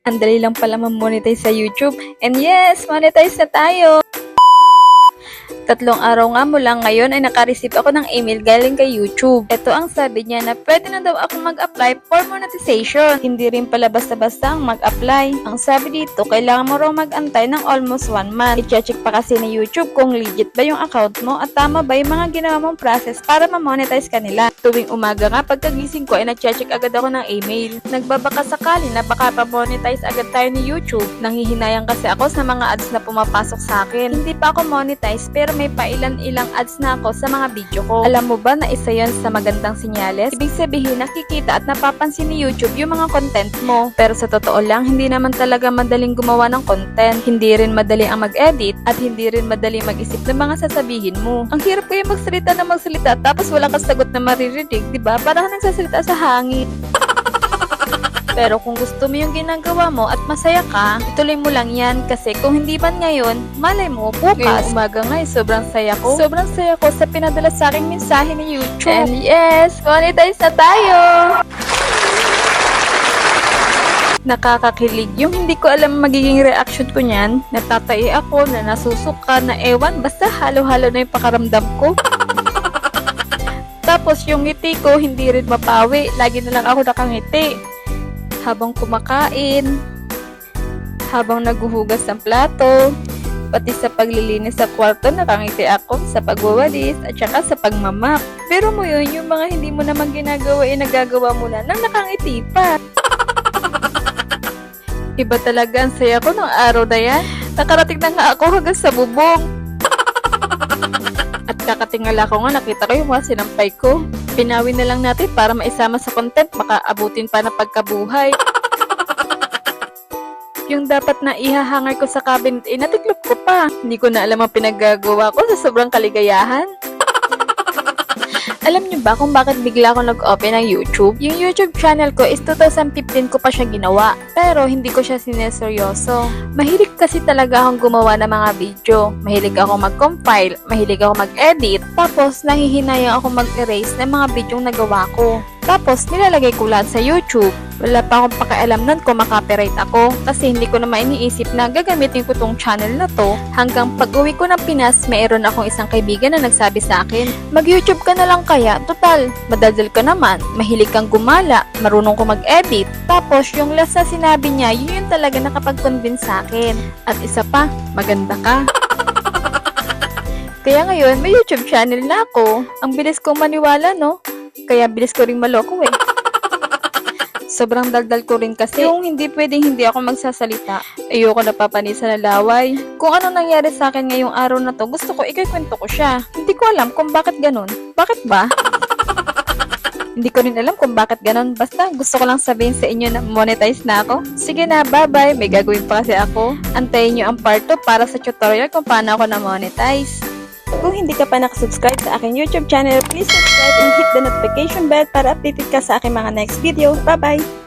Ang dali lang pala ma-monetize sa YouTube. And yes, monetize na tayo! 3 araw nga mula ngayon ay naka-receive ako ng email galing kay YouTube. Ito ang sabi niya na pwede na daw ako mag-apply for monetization. Hindi rin pala basta-basta ang mag-apply. Ang sabi dito, kailangan mo raw mag-antay ng almost 1 month. I-check pa kasi ni YouTube kung legit ba yung account mo at tama ba yung mga ginawa mong process para ma-monetize ka nila. Tuwing umaga nga, pagkagising ko ay na-check agad ako ng email. Nagbabaka sakali na baka pa-monetize agad tayo ni YouTube. Nanghihinayang kasi ako sa mga ads na pumapasok sa akin. Hindi pa ako monetize pero may pailan-ilang ads na ako sa mga video ko. Alam mo ba na isa yon sa magandang senyales? Ibig sabihin nakikita at napapansin ni YouTube yung mga content mo. Pero sa totoo lang, hindi naman talaga madaling gumawa ng content. Hindi rin madali ang mag-edit at hindi rin madali mag-isip ng mga sasabihin mo. Ang hirap kaya magsalita na magsalita tapos wala kang sagot na maririnig, diba? Parang nagsasalita sa hangin. Pero kung gusto mo yung ginagawa mo at masaya ka, ituloy mo lang yan kasi kung hindi man ngayon, malay mo bukas. Ngayong umaga nga sobrang saya ko. Sobrang saya ko sa pinadala sa aking mensahe ni YouTube. And yes, monetize na tayo! Nakakakilig yung hindi ko alam magiging reaction ko niyan. Natatai ako, na nasusuka, na ewan, basta halo-halo na yung pakaramdam ko. Tapos yung ngiti ko hindi rin mapawi, lagi na lang ako nakangiti. Habang kumakain, habang naguhugas ng plato, pati sa paglilinis sa kwarto, nakangiti ako sa pagwawalis at saka sa pagmamak. Pero mo yun, yung mga hindi mo naman ginagawa nagagawa mo na nang nakangiti pa. Iba talaga ang saya ko ng araw na yan. Nakarating na nga ako hanggang sa bubong. At kakatingala ko nga, nakita ko yung mga sinampay ko. Pinawin na lang natin para maisama sa content, baka abutin pa ng pagkabuhay. Yung dapat na ihahangay ko sa cabinet, natiklop ko pa. Hindi ko na alam ang pinaggagawa ko sa sobrang kaligayahan. Alam niyo ba kung bakit bigla ako nag-open ng YouTube? Yung YouTube channel ko is 2015 ko pa siya ginawa, pero hindi ko siya sineseryoso. Mahilig kasi talaga akong gumawa ng mga video. Mahilig ako mag-compile, mahilig ako mag-edit, tapos nahihinayang ako mag-erase ng mga videong nagawa ko. Tapos nilalagay ko lahat sa YouTube. Wala pa akong pakialam nun kung makapiright ako kasi hindi ko naman iniisip na gagamitin ko tong channel na to. Hanggang pag-uwi ko ng Pinas, mayroon akong isang kaibigan na nagsabi sa akin, mag-YouTube ka na lang kaya, total, madaldal ka naman, mahilig kang gumala, marunong ko mag-edit. Tapos yung last na sinabi niya, yun yung talaga nakapag-convince sa akin. At isa pa, maganda ka. Kaya ngayon, may YouTube channel na ako. Ang bilis kong maniwala, no? Kaya bilis ko ring maloko eh. Sobrang daldal ko rin kasi yung hindi pwedeng hindi ako magsasalita. Ayoko napapanisan na laway. Kung ano nangyari sa akin ngayong araw na to, gusto ko ikikwento ko siya. Hindi ko alam kung bakit ganun. Bakit ba? Hindi ko rin alam kung bakit ganun. Basta gusto ko lang sabihin sa inyo na monetize na ako. Sige na, bye-bye. May gagawin pa kasi ako. Antayin nyo ang part 2 para sa tutorial kung paano ako na-monetize. Kung hindi ka pa nakasubscribe sa aking YouTube channel, please subscribe and hit the notification bell para updated ka sa aking mga next video. Bye-bye!